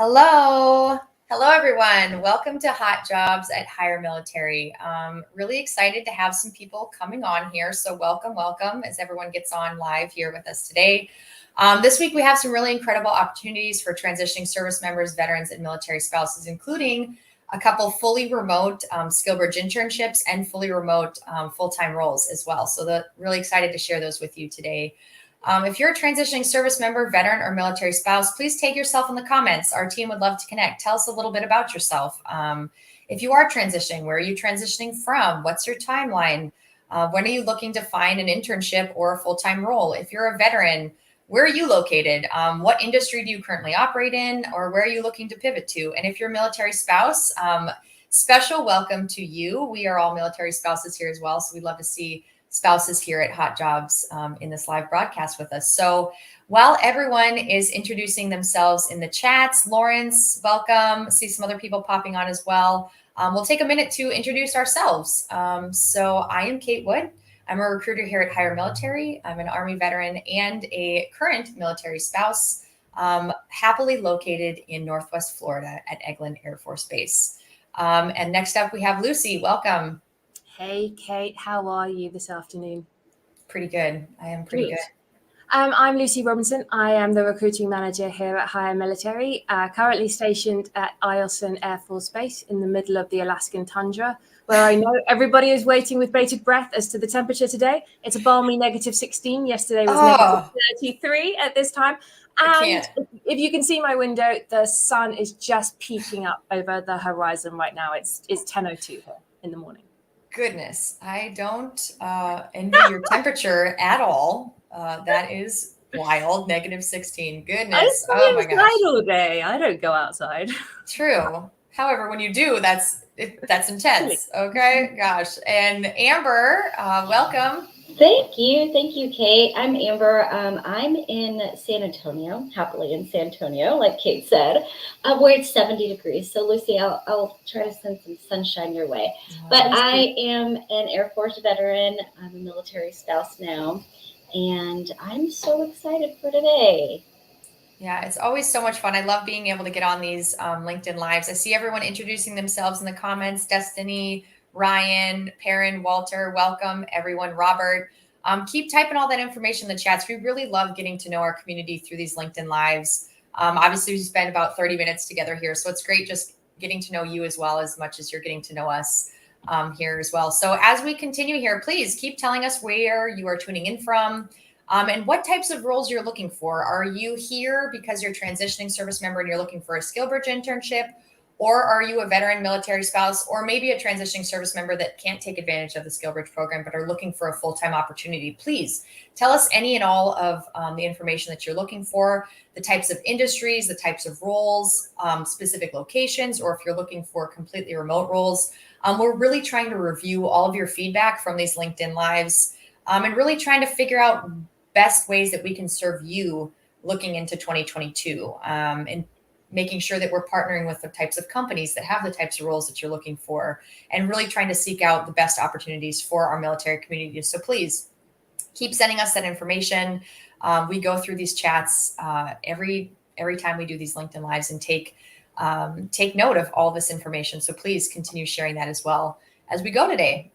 Hello. Hello, everyone. Welcome to Hot Jobs at HireMilitary. Really excited to have some people coming on here. So welcome as everyone gets on live here with us today. This week, we have some really incredible opportunities for transitioning service members, veterans, and military spouses, including a couple fully remote SkillBridge internships and fully remote full-time roles as well. So really excited to share those with you today. If you're a transitioning service member, veteran, or military spouse, please tag yourself in the comments. Our team would love to connect. Tell us a little bit about yourself. If you are transitioning, where are you transitioning from? What's your timeline? When are you looking to find an internship or a full-time role? If you're a veteran, where are you located? What industry do you currently operate in, or where are you looking to pivot to? And if you're a military spouse, special welcome to you. We are all military spouses here as well, so we'd love to see spouses here at Hot Jobs in this live broadcast with us. So while everyone is introducing themselves in the chats, Lawrence, welcome. See some other people popping on as well. We'll take a minute to introduce ourselves. So I am Kate Wood. I'm a recruiter here at HireMilitary. I'm an Army veteran and a current military spouse, happily located in Northwest Florida at Eglin Air Force Base. And next up, we have Lucy. Welcome. Hey, Kate, how are you this afternoon? Pretty good. I am pretty good. I'm Lucy Robinson. I am the recruiting manager here at HireMilitary, currently stationed at Eielson Air Force Base in the middle of the Alaskan tundra, where I know everybody is waiting with bated breath as to the temperature today. It's a balmy -16. Yesterday was -33 at this time. And if you can see my window, the sun is just peeking up over the horizon right now. It's 10:02 here in the morning. Goodness, I don't envy your temperature at all. That is wild, -16. Goodness, oh my gosh! All day. I don't go outside. True. However, when you do, that's intense. Okay, gosh. And Amber, welcome. Thank you, Kate. I'm Amber. I'm in San Antonio, happily in San Antonio, like Kate said, where it's 70 degrees. So, Lucy, I'll try to send some sunshine your way. But I am an Air Force veteran. I'm a military spouse now, and I'm so excited for today. Yeah, it's always so much fun. I love being able to get on these LinkedIn Lives. I see everyone introducing themselves in the comments. Destiny, Ryan, Perrin, Walter, welcome everyone. Robert, keep typing all that information in the chats. We really love getting to know our community through these LinkedIn Lives. Obviously, we spend about 30 minutes together here, so it's great just getting to know you as well as much as you're getting to know us here as well. So as we continue here, please keep telling us where you are tuning in from. And what types of roles you're looking for. Are you here because you're a transitioning service member and you're looking for a SkillBridge internship? Or are you a veteran military spouse, or maybe a transitioning service member that can't take advantage of the SkillBridge program, but are looking for a full-time opportunity? Please tell us any and all of the information that you're looking for, the types of industries, the types of roles, specific locations, or if you're looking for completely remote roles. We're really trying to review all of your feedback from these LinkedIn Lives and really trying to figure out best ways that we can serve you looking into 2022 and making sure that we're partnering with the types of companies that have the types of roles that you're looking for and really trying to seek out the best opportunities for our military community. So please keep sending us that information. We go through these chats every time we do these LinkedIn Lives and take note of all this information. So please continue sharing that as well as we go today.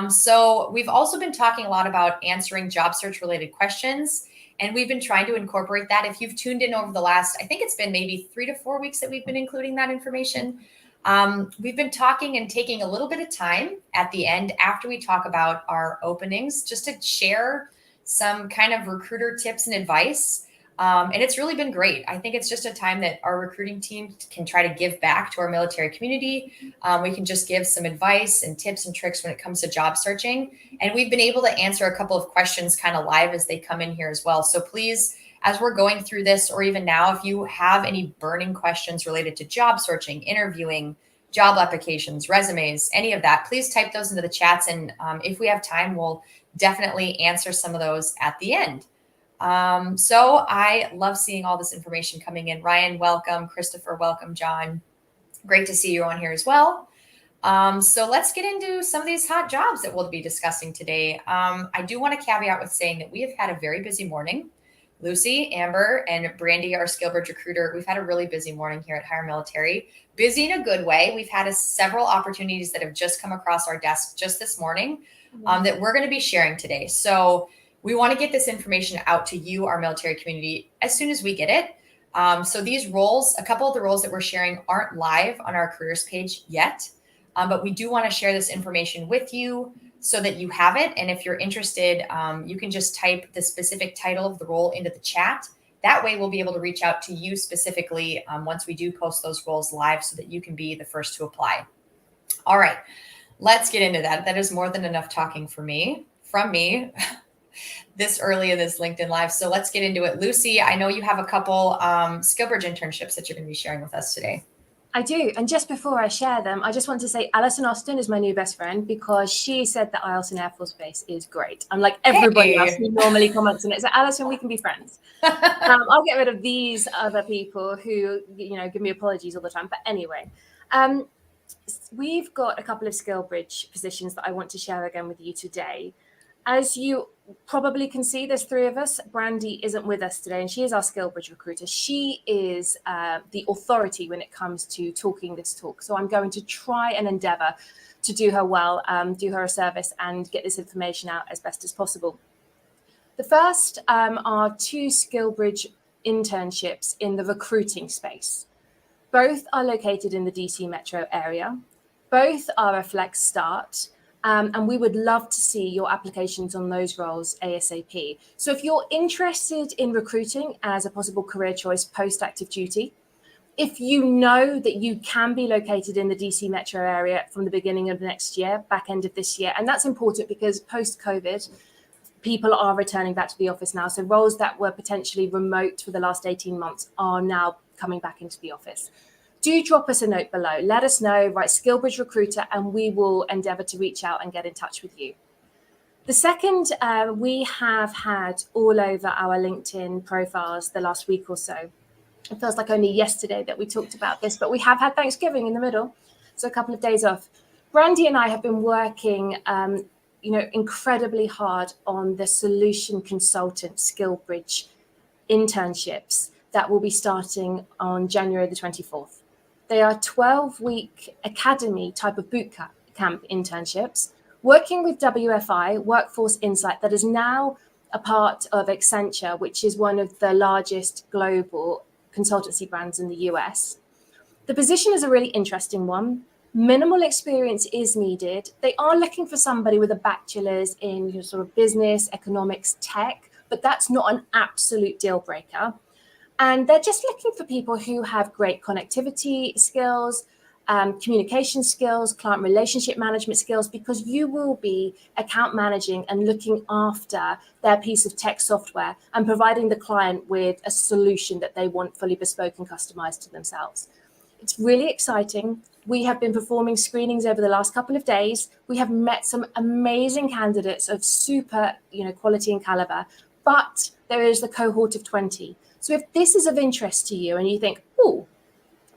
So we've also been talking a lot about answering job search related questions, and we've been trying to incorporate that. If you've tuned in over the last, I think it's been maybe 3 to 4 weeks that we've been including that information. We've been talking and taking a little bit of time at the end after we talk about our openings, just to share some kind of recruiter tips and advice. And it's really been great. I think it's just a time that our recruiting team can try to give back to our military community. We can just give some advice and tips and tricks when it comes to job searching. And we've been able to answer a couple of questions kind of live as they come in here as well. So please, as we're going through this, or even now, if you have any burning questions related to job searching, interviewing, job applications, resumes, any of that, please type those into the chats. And if we have time, we'll definitely answer some of those at the end. So I love seeing all this information coming in. Ryan, welcome. Christopher, welcome. John, great to see you on here as well. So let's get into some of these hot jobs that we'll be discussing today. I do want to caveat with saying that we have had a very busy morning. Lucy, Amber, and Brandy, our SkillBridge recruiter. We've had a really busy morning here at HireMilitary. Busy in a good way. We've had several opportunities that have just come across our desk just this morning that we're going to be sharing today. So we want to get this information out to you, our military community, as soon as we get it. So these roles, a couple of the roles that we're sharing aren't live on our careers page yet, but we do want to share this information with you so that you have it. And if you're interested, you can just type the specific title of the role into the chat. That way we'll be able to reach out to you specifically once we do post those roles live so that you can be the first to apply. All right, let's get into that. That is more than enough talking from me this early in this LinkedIn Live. So let's get into it. Lucy, I know you have a couple SkillBridge internships that you're going to be sharing with us today. I do. And just before I share them, I just want to say Alison Austin is my new best friend because she said that Eielson Air Force Base is great. Unlike everybody else who normally comments on it. So Alison, we can be friends. I'll get rid of these other people who, give me apologies all the time. But anyway, we've got a couple of SkillBridge positions that I want to share again with you today. As you probably can see, there's three of us. Brandy isn't with us today, and she is our SkillBridge recruiter. She is the authority when it comes to talking this talk. So I'm going to try and endeavor to do her well, do her a service, and get this information out as best as possible. The first are two SkillBridge internships in the recruiting space. Both are located in the DC metro area. Both are a flex start. And we would love to see your applications on those roles ASAP. So if you're interested in recruiting as a possible career choice post active duty, if you know that you can be located in the DC metro area from the beginning of next year, back end of this year, and that's important because post-COVID, people are returning back to the office now. So roles that were potentially remote for the last 18 months are now coming back into the office. Do drop us a note below. Let us know, write SkillBridge Recruiter, and we will endeavor to reach out and get in touch with you. The second, we have had all over our LinkedIn profiles the last week or so. It feels like only yesterday that we talked about this, but we have had Thanksgiving in the middle, so a couple of days off. Brandy and I have been working, incredibly hard on the solution consultant SkillBridge internships that will be starting on January the 24th. They are 12-week academy type of boot camp internships, working with WFI, Workforce Insight, that is now a part of Accenture, which is one of the largest global consultancy brands in the US. The position is a really interesting one. Minimal experience is needed. They are looking for somebody with a bachelor's in sort of business, economics, tech, but that's not an absolute deal breaker. And they're just looking for people who have great connectivity skills, communication skills, client relationship management skills, because you will be account managing and looking after their piece of tech software and providing the client with a solution that they want fully bespoke and customized to themselves. It's really exciting. We have been performing screenings over the last couple of days. We have met some amazing candidates of super, quality and caliber, but there is the cohort of 20. So if this is of interest to you and you think, oh,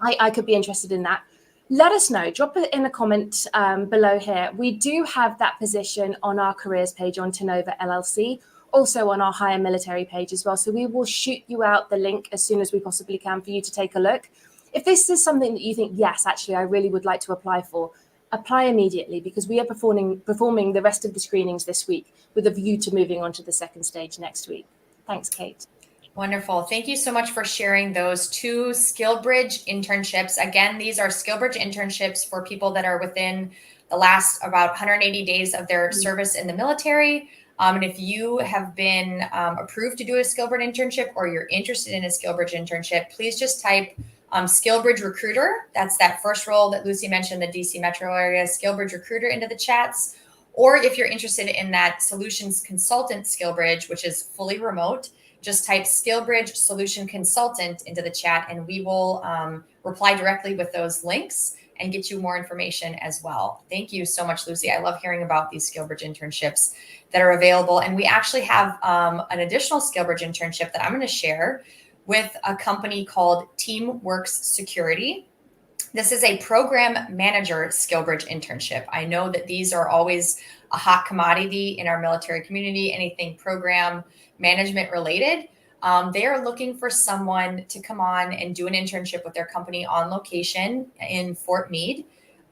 I could be interested in that, let us know. Drop it in a comment below here. We do have that position on our careers page on Tenova LLC, also on our HireMilitary page as well. So we will shoot you out the link as soon as we possibly can for you to take a look. If this is something that you think, yes, actually, I really would like to apply for, apply immediately, because we are performing the rest of the screenings this week with a view to moving on to the second stage next week. Thanks, Kate. Wonderful. Thank you so much for sharing those two SkillBridge internships. Again, these are SkillBridge internships for people that are within the last about 180 days of their service in the military. And if you have been approved to do a SkillBridge internship or you're interested in a SkillBridge internship, please just type SkillBridge Recruiter. That's that first role that Lucy mentioned, the DC metro area, SkillBridge Recruiter, into the chats. Or if you're interested in that solutions consultant SkillBridge, which is fully remote, just type SkillBridge Solution Consultant into the chat, and we will reply directly with those links and get you more information as well. Thank you so much, Lucy. I love hearing about these SkillBridge internships that are available. And we actually have an additional SkillBridge internship that I'm going to share with a company called TeamWorks Security. This is a program manager SkillBridge internship. I know that these are always a hot commodity in our military community, anything program management related. They are looking for someone to come on and do an internship with their company on location in Fort Meade.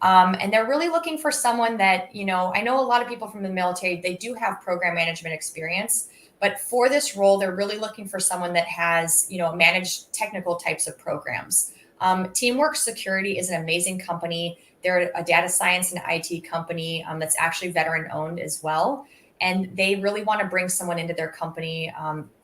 And they're really looking for someone that, I know a lot of people from the military, they do have program management experience, but for this role, they're really looking for someone that has, managed technical types of programs. Teamwork Security is an amazing company. They're a data science and IT company that's actually veteran owned as well. And they really want to bring someone into their company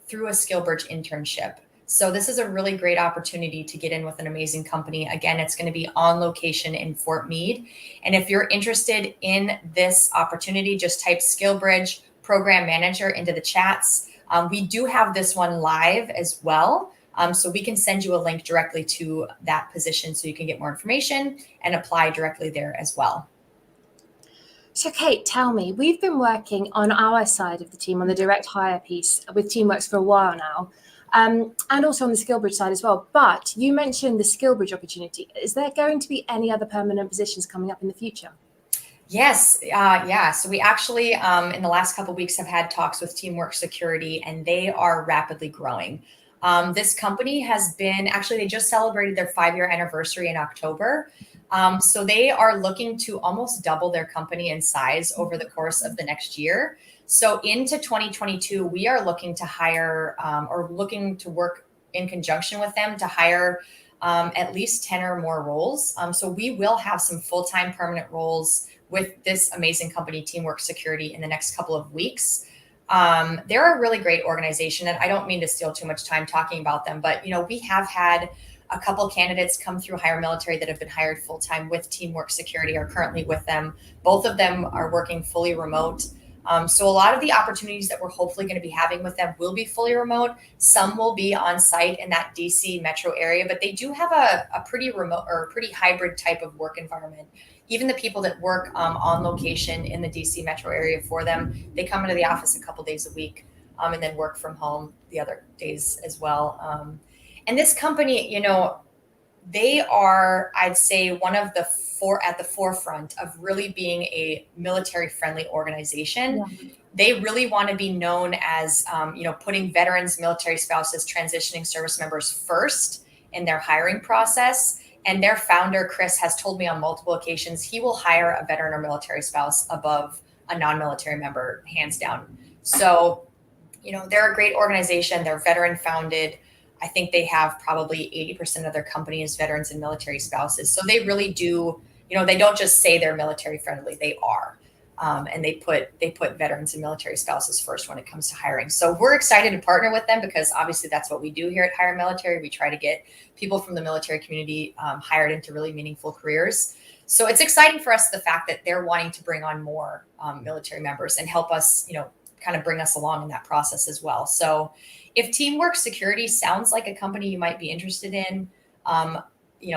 through a SkillBridge internship. So this is a really great opportunity to get in with an amazing company. Again, it's going to be on location in Fort Meade. And if you're interested in this opportunity, just type SkillBridge Program Manager into the chats. We do have this one live as well. So we can send you a link directly to that position so you can get more information and apply directly there as well. So Kate, tell me, we've been working on our side of the team on the direct hire piece with Teamworks for a while now, and also on the SkillBridge side as well. But you mentioned the SkillBridge opportunity. Is there going to be any other permanent positions coming up in the future? Yes. Yeah. So we actually, in the last couple of weeks, have had talks with Teamwork Security, and they are rapidly growing. This company has been, actually, they just celebrated their 5-year anniversary in October. So they are looking to almost double their company in size over the course of the next year. So into 2022, we are looking to hire or looking to work in conjunction with them to hire at least 10 or more roles. So we will have some full-time permanent roles with this amazing company, Teamwork Security, in the next couple of weeks. They're a really great organization, and I don't mean to steal too much time talking about them, but we have had a couple candidates come through HireMilitary that have been hired full-time with Teamwork Security, are currently with them. Both of them are working fully remote. So a lot of the opportunities that we're hopefully going to be having with them will be fully remote. Some will be on site in that DC metro area, but they do have a pretty remote or pretty hybrid type of work environment. Even the people that work on location in the DC metro area for them, they come into the office a couple days a week and then work from home the other days as well. And this company, they are, I'd say, one of the at the forefront of really being a military-friendly organization. Yeah. They really want to be known as, putting veterans, military spouses, transitioning service members first in their hiring process. And their founder, Chris, has told me on multiple occasions he will hire a veteran or military spouse above a non-military member, hands down. So, they're a great organization. They're veteran-founded. I think they have probably 80% of their company is veterans and military spouses. So they really do, they don't just say they're military friendly, they are. And they put veterans and military spouses first when it comes to hiring. So we're excited to partner with them because obviously that's what we do here at HireMilitary. We try to get people from the military community hired into really meaningful careers. So it's exciting for us, the fact that they're wanting to bring on more military members and help us, kind of bring us along in that process as well. So if Teamwork Security sounds like a company you might be interested in,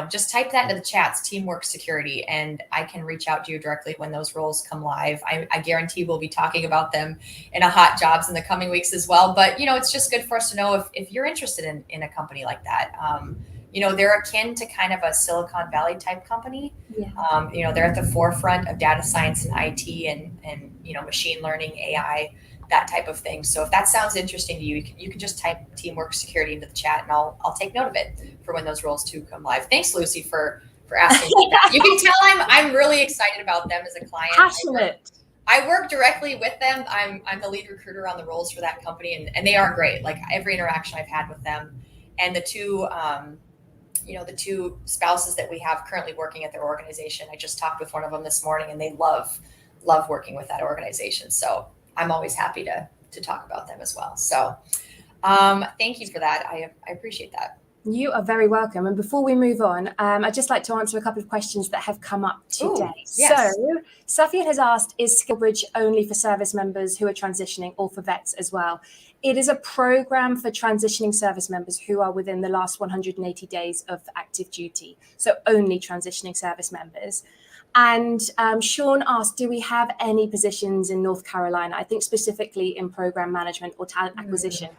just type that into the chats, Teamwork Security, and I can reach out to you directly when those roles come live. I guarantee we'll be talking about them in a hot jobs in the coming weeks as well. But, it's just good for us to know if you're interested in a company like that. They're akin to kind of a Silicon Valley type company. Yeah. They're at the forefront of data science and IT and machine learning, AI, that type of thing. So if that sounds interesting to you, you can just type Teamwork Security into the chat, and I'll take note of it for when those roles too come live. Thanks, Lucy, for asking me that. You can tell I'm really excited about them as a client. Passionate. I work directly with them. I'm the lead recruiter on the roles for that company, and they are great. Like every interaction I've had with them, and the two spouses that we have currently working at their organization. I just talked with one of them this morning, and they love working with that organization. So I'm always happy to talk about them as well. So thank you for that. I appreciate that. You are very welcome. And before we move on, I'd just like to answer a couple of questions that have come up today. Ooh, yes. So Safia has asked, is SkillBridge only for service members who are transitioning or for vets as well? It is a program for transitioning service members who are within the last 180 days of active duty. So only transitioning service members. And Sean asked, do we have any positions in North Carolina? I think specifically in program management or talent acquisition.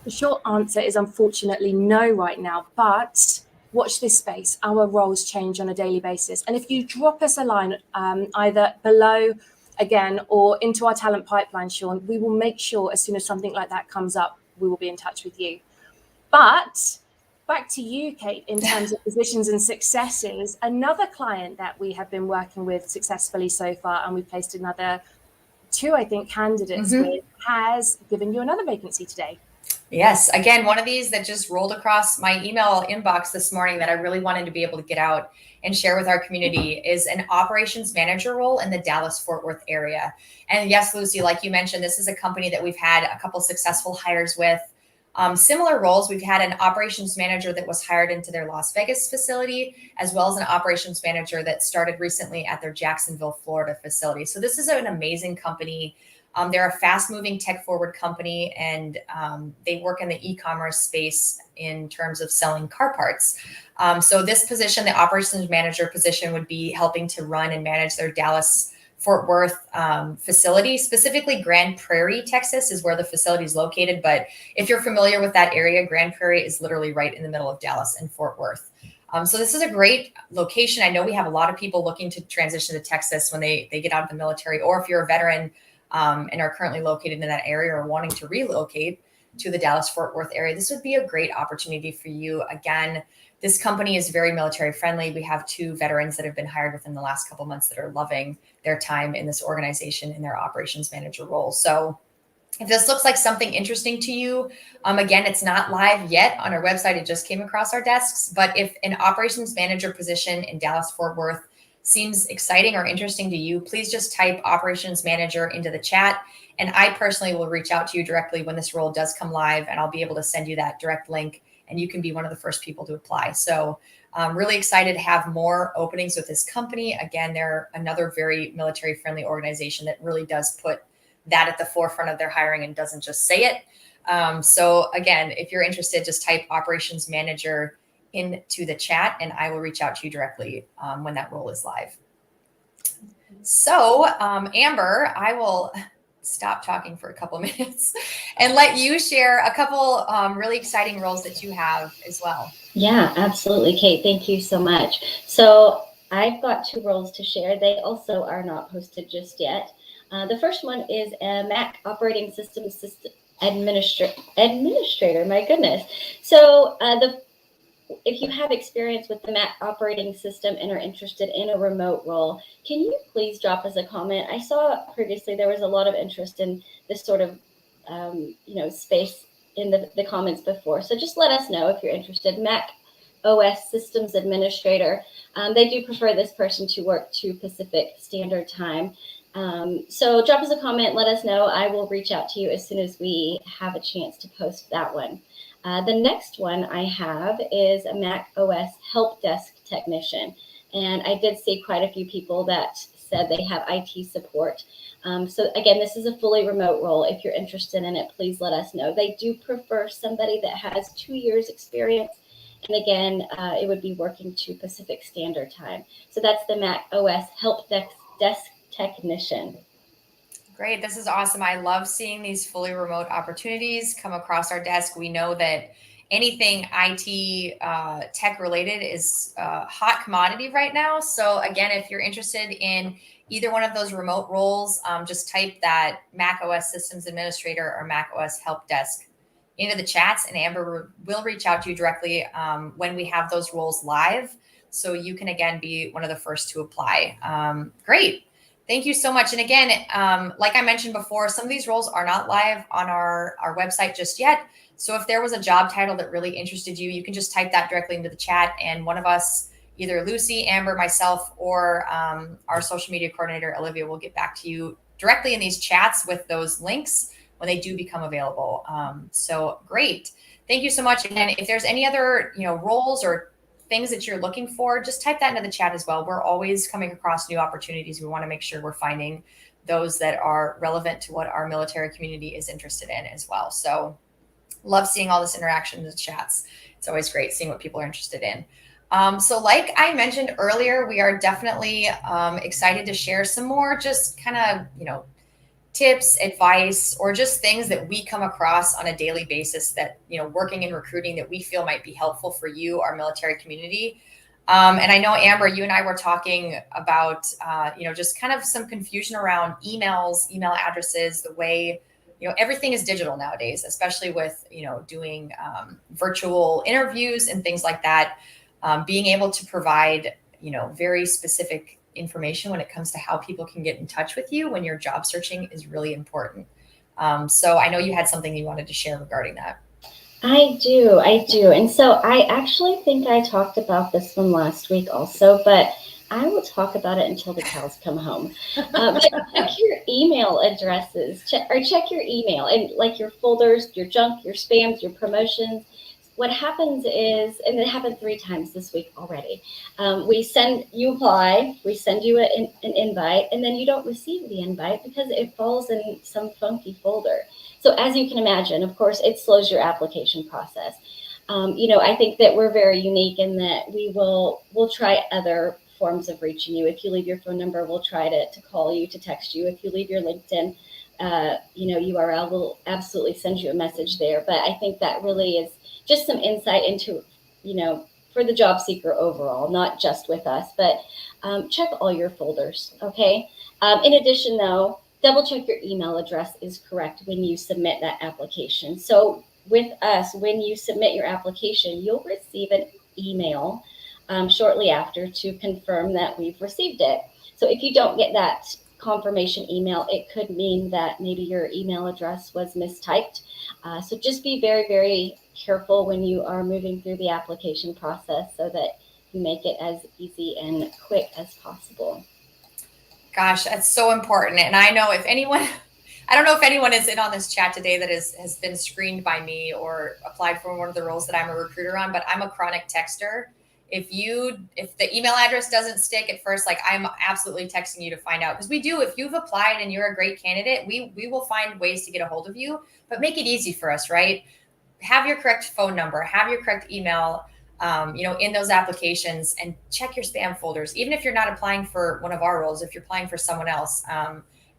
The short answer is unfortunately no right now, but watch this space. Our roles change on a daily basis. And if you drop us a line either below again or into our talent pipeline, Sean, we will make sure as soon as something like that comes up, we will be in touch with you. But back to you, Kate, in terms of positions and successes, another client that we have been working with successfully so far, and we placed another 2, I think, candidates with, has given you another vacancy today. Yes. Again, one of these that just rolled across my email inbox this morning that I really wanted to be able to get out and share with our community is an operations manager role in the Dallas-Fort Worth area. And yes, Lucy, like you mentioned, this is a company that we've had a couple successful hires with. Similar roles, we've had an operations manager that was hired into their Las Vegas facility, as well as an operations manager that started recently at their Jacksonville, Florida facility. So this is an amazing company. They're a fast-moving, tech-forward company, and they work in the e-commerce space in terms of selling car parts. So this position, the operations manager position, would be helping to run and manage their Dallas-Fort Worth facility. Specifically, Grand Prairie, Texas is where the facility is located. But if you're familiar with that area, Grand Prairie is literally right in the middle of Dallas and Fort Worth. So this is a great location. I know we have a lot of people looking to transition to Texas when they get out of the military, or if you're a veteran and are currently located in that area or wanting to relocate to the Dallas-Fort Worth area, this would be a great opportunity for you. Again, this company is very military friendly. We have 2 veterans that have been hired within the last couple of months that are loving their time in this organization in their operations manager role. So if this looks like something interesting to you, again, it's not live yet on our website. It just came across our desks. But if an operations manager position in Dallas-Fort Worth seems exciting or interesting to you, please just type operations manager into the chat. And I personally will reach out to you directly when this role does come live, and I'll be able to send you that direct link, and you can be one of the first people to apply. So I'm really excited to have more openings with this company. Again, they're another very military friendly organization that really does put that at the forefront of their hiring and doesn't just say it. So again, if you're interested, just type operations manager into the chat, and I will reach out to you directly when that role is live. So Amber, I will stop talking for a couple minutes and let you share a couple really exciting roles that you have as well. Yeah, absolutely, Kate. Thank you so much. So I've got 2 roles to share. They also are not posted just yet. The first one is a Mac operating system administrator. My goodness. So if you have experience with the Mac operating system and are interested in a remote role, can you please drop us a comment? I saw previously there was a lot of interest in this sort of space in the comments before. So just let us know if you're interested. Mac OS systems administrator. They do prefer this person to work to Pacific Standard Time. So drop us a comment, let us know. I will reach out to you as soon as we have a chance to post that one. The next one I have is a Mac OS help desk technician. And I did see quite a few people that said they have IT support. So again, this is a fully remote role. If you're interested in it, please let us know. They do prefer somebody that has 2 years experience. And again, it would be working to Pacific Standard Time. So that's the Mac OS help desk technician. Great. This is awesome. I love seeing these fully remote opportunities come across our desk. We know that anything IT tech related is a hot commodity right now. So again, if you're interested in either one of those remote roles, just type that Mac OS Systems Administrator or Mac OS Help Desk into the chats, and Amber will reach out to you directly when we have those roles live. So you can, again, be one of the first to apply. Great. Thank you so much. And again, like I mentioned before, some of these roles are not live on our website just yet. So if there was a job title that really interested you, you can just type that directly into the chat, and one of us, either Lucy, Amber, myself, or our social media coordinator, Olivia, will get back to you directly in these chats with those links when they do become available. So great. Thank you so much. Again, if there's any other roles or things that you're looking for, just type that into the chat as well. We're always coming across new opportunities. We want to make sure we're finding those that are relevant to what our military community is interested in as well. So love seeing all this interaction in the chats. It's always great seeing what people are interested in. So like I mentioned earlier, we are definitely excited to share some more just kind of, tips, advice, or just things that we come across on a daily basis that, working in recruiting that we feel might be helpful for you, our military community. And I know, Amber, you and I were talking about, just kind of some confusion around emails, email addresses, the way everything is digital nowadays, especially with, doing virtual interviews and things like that. Being able to provide, very specific information when it comes to how people can get in touch with you when you're job searching is really important. So I know you had something you wanted to share regarding that. I do. And so I actually think I talked about this one last week also, but I will talk about it until the cows come home. Check your email addresses, check your email and like your folders, your junk, your spams, your promotions. What happens is, and it happened 3 times this week already, you apply, we send you an invite, and then you don't receive the invite because it falls in some funky folder. So as you can imagine, of course, it slows your application process. I think that we're very unique in that we'll try other forms of reaching you. If you leave your phone number, we'll try to call you, to text you. If you leave your LinkedIn, URL, we'll absolutely send you a message there. But I think that really is just some insight into, for the job seeker overall, not just with us, but check all your folders, okay? In addition, though, double check your email address is correct when you submit that application. So with us, when you submit your application, you'll receive an email shortly after to confirm that we've received it. So if you don't get that confirmation email, it could mean that maybe your email address was mistyped. So just be very, very careful when you are moving through the application process so that you make it as easy and quick as possible. Gosh, that's so important. And I know I don't know if anyone is in on this chat today that has been screened by me or applied for one of the roles that I'm a recruiter on, but I'm a chronic texter. If the email address doesn't stick at first, like I'm absolutely texting you to find out, because if you've applied and you're a great candidate, we will find ways to get a hold of you, but make it easy for us, right? Have your correct phone number, have your correct email, in those applications, and check your spam folders. Even if you're not applying for one of our roles, if you're applying for someone else,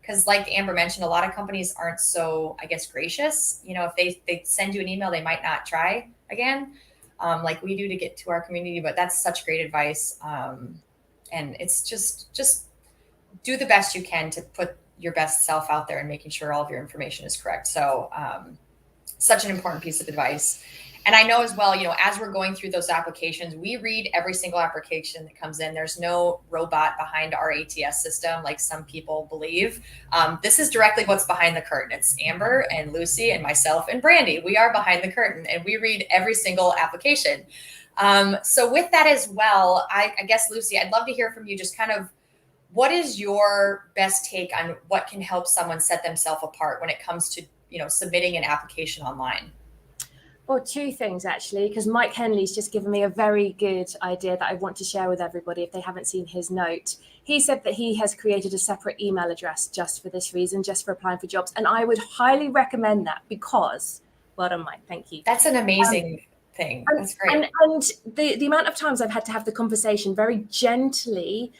because like Amber mentioned, a lot of companies aren't so, I guess, gracious. If they send you an email, they might not try again, like we do to get to our community. But that's such great advice. And it's just do the best you can to put your best self out there and making sure all of your information is correct. So such an important piece of advice. And I know as well, as we're going through those applications, we read every single application that comes in. There's no robot behind our ATS system like some people believe. This is directly what's behind the curtain. It's Amber and Lucy and myself and Brandy. We are behind the curtain and we read every single application. So with that as well, I guess, Lucy, I'd love to hear from you just kind of what is your best take on what can help someone set themselves apart when it comes to, submitting an application online? Well, 2 things actually, because Mike Henley's just given me a very good idea that I want to share with everybody if they haven't seen his note. He said that he has created a separate email address just for this reason, just for applying for jobs. And I would highly recommend that because, well done, Mike, thank you. That's an amazing thing. That's great. And the amount of times I've had to have the conversation very gently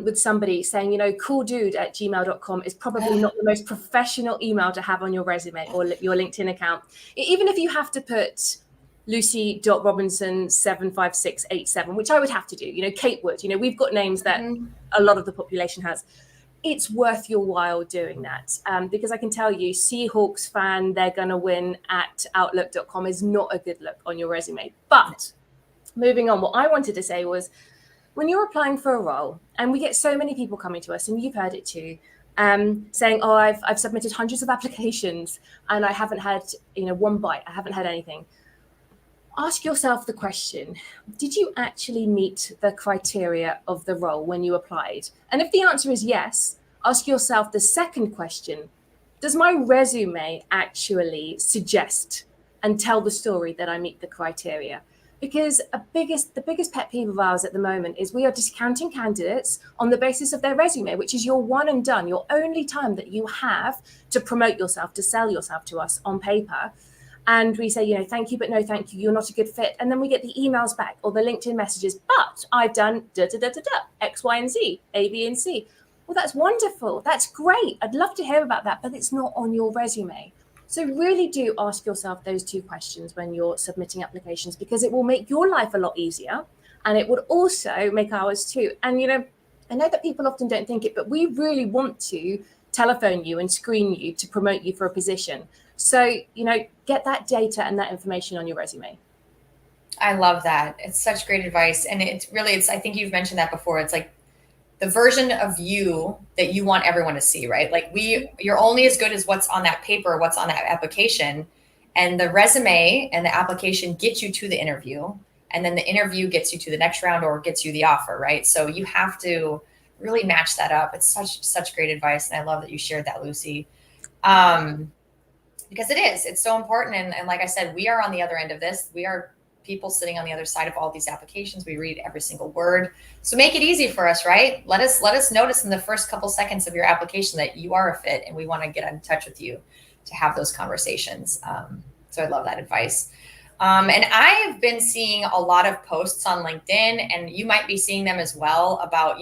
with somebody saying, cooldude@gmail.com is probably not the most professional email to have on your resume or your LinkedIn account. Even if you have to put Lucy.Robinson75687, which I would have to do, Kate would, we've got names that a lot of the population has. It's worth your while doing that because I can tell you, Seahawks fan, they're going to win at outlook.com is not a good look on your resume. But moving on, what I wanted to say was, when you're applying for a role, and we get so many people coming to us, and you've heard it too, saying, "Oh, I've submitted hundreds of applications, and I haven't had, one bite. I haven't had anything." Ask yourself the question: did you actually meet the criteria of the role when you applied? And if the answer is yes, ask yourself the second question: does my resume actually suggest and tell the story that I meet the criteria? Because the biggest pet peeve of ours at the moment is we are discounting candidates on the basis of their resume, which is your one and done, your only time that you have to promote yourself, to sell yourself to us on paper. And we say, thank you, but no, thank you. You're not a good fit. And then we get the emails back or the LinkedIn messages, but I've done X, Y, and Z, A, B, and C. Well, that's wonderful. That's great. I'd love to hear about that, but it's not on your resume. So really do ask yourself those 2 questions when you're submitting applications, because it will make your life a lot easier and it would also make ours too. And, I know that people often don't think it, but we really want to telephone you and screen you to promote you for a position. So, get that data and that information on your resume. I love that. It's such great advice. And I think you've mentioned that before. It's like the version of you that you want everyone to see, right? Like you're only as good as what's on that paper, what's on that application, and the resume and the application gets you to the interview. And then the interview gets you to the next round or gets you the offer, right? So you have to really match that up. It's such great advice. And I love that you shared that, Lucy. Because it's so important. And like I said, we are on the other end of this. We are people sitting on the other side of all these applications. We read every single word. So make it easy for us, right? Let us notice in the first couple seconds of your application that you are a fit, and we want to get in touch with you to have those conversations. So I love that advice. And I've been seeing a lot of posts on LinkedIn, and you might be seeing them as well about,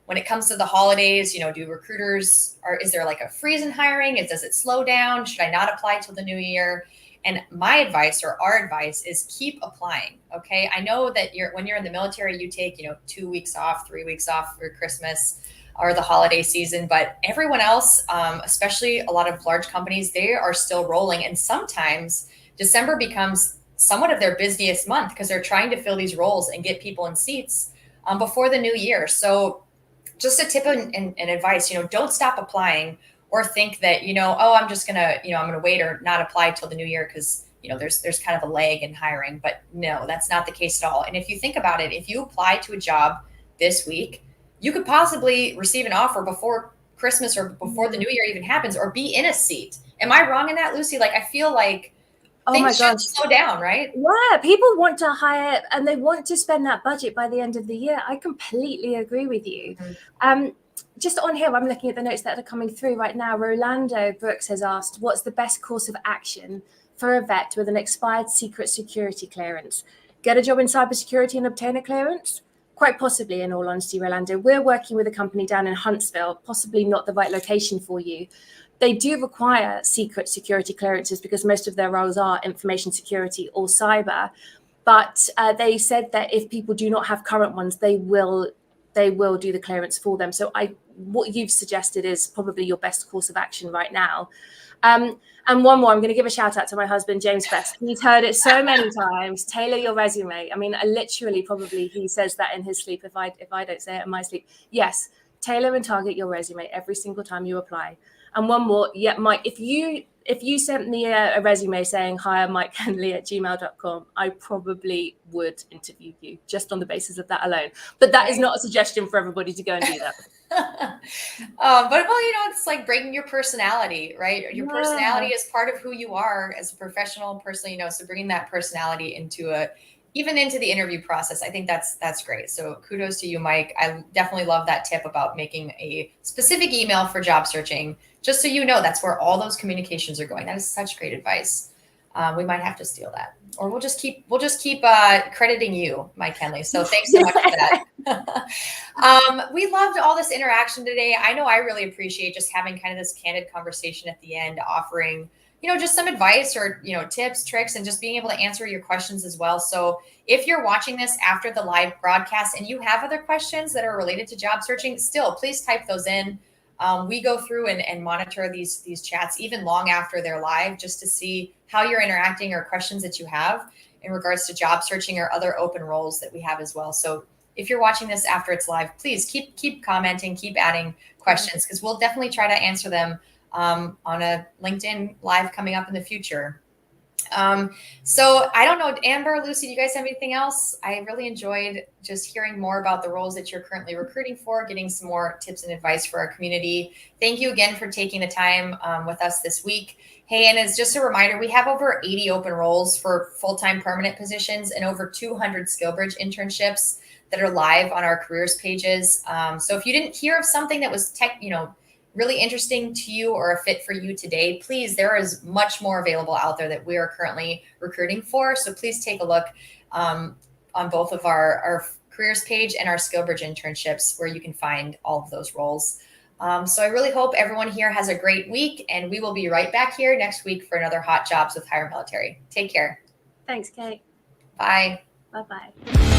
when it comes to the holidays, is there like a freeze in hiring? Does it slow down? Should I not apply till the new year? And my advice, or our advice, is keep applying. Okay. I know that when you're in the military, you take, 2 weeks off, 3 weeks off for Christmas or the holiday season, but everyone else, especially a lot of large companies, they are still rolling. And sometimes December becomes somewhat of their busiest month because they're trying to fill these roles and get people in seats before the new year. So just a tip and advice, don't stop applying or think that, I'm just gonna, I'm gonna wait or not apply till the new year because, there's kind of a lag in hiring. But no, that's not the case at all. And if you think about it, if you apply to a job this week, you could possibly receive an offer before Christmas or before the new year even happens, or be in a seat. Am I wrong in that, Lucy? Like, I feel like things should slow down, right? Yeah, people want to hire and they want to spend that budget by the end of the year. I completely agree with you. Mm-hmm. Just on here, I'm looking at the notes that are coming through right now. Rolando Brooks has asked, what's the best course of action for a vet with an expired secret security clearance? Get a job in cybersecurity and obtain a clearance? Quite possibly, in all honesty, Rolando. We're working with a company down in Huntsville, possibly not the right location for you. They do require secret security clearances because most of their roles are information security or cyber. But they said that if people do not have current ones, they will do the clearance for them. So what you've suggested is probably your best course of action right now. And one more, I'm going to give a shout out to my husband, James Best. He's heard it so many times. Tailor your resume. I mean, literally, probably he says that in his sleep. If I don't say it in my sleep, yes, tailor and target your resume every single time you apply. And one more, Mike, if you sent me a resume saying hiremikehenley@gmail.com, I probably would interview you just on the basis of that alone. But that is not a suggestion for everybody to go and do that. But it's like breaking your personality, right? Your personality is part of who you are as a professional person, so bringing that personality even into the interview process. I think that's great. So kudos to you, Mike. I definitely love that tip about making a specific email for job searching, just so that's where all those communications are going. That is such great advice. We might have to steal that, or we'll just keep crediting you, Mike Henley. So thanks so much for that. We loved all this interaction today. I know I really appreciate just having kind of this candid conversation at the end, offering just some advice or, tips, tricks, and just being able to answer your questions as well. So if you're watching this after the live broadcast and you have other questions that are related to job searching, still, please type those in. We go through and monitor these chats even long after they're live, just to see how you're interacting or questions that you have in regards to job searching or other open roles that we have as well. So if you're watching this after it's live, please keep commenting, keep adding questions, because we'll definitely try to answer them on a LinkedIn live coming up in the future. So I don't know, Amber, Lucy, do you guys have anything else? I really enjoyed just hearing more about the roles that you're currently recruiting for, getting some more tips and advice for our community. Thank you again for taking the time with us this week. Hey, and as just a reminder, we have over 80 open roles for full-time permanent positions and over 200 SkillBridge internships that are live on our careers pages. So if you didn't hear of something that was really interesting to you or a fit for you today, please, there is much more available out there that we are currently recruiting for. So please take a look on both of our careers page and our SkillBridge internships, where you can find all of those roles. So I really hope everyone here has a great week, and we will be right back here next week for another Hot Jobs with HireMilitary. Take care. Thanks, Kate. Bye. Bye-bye.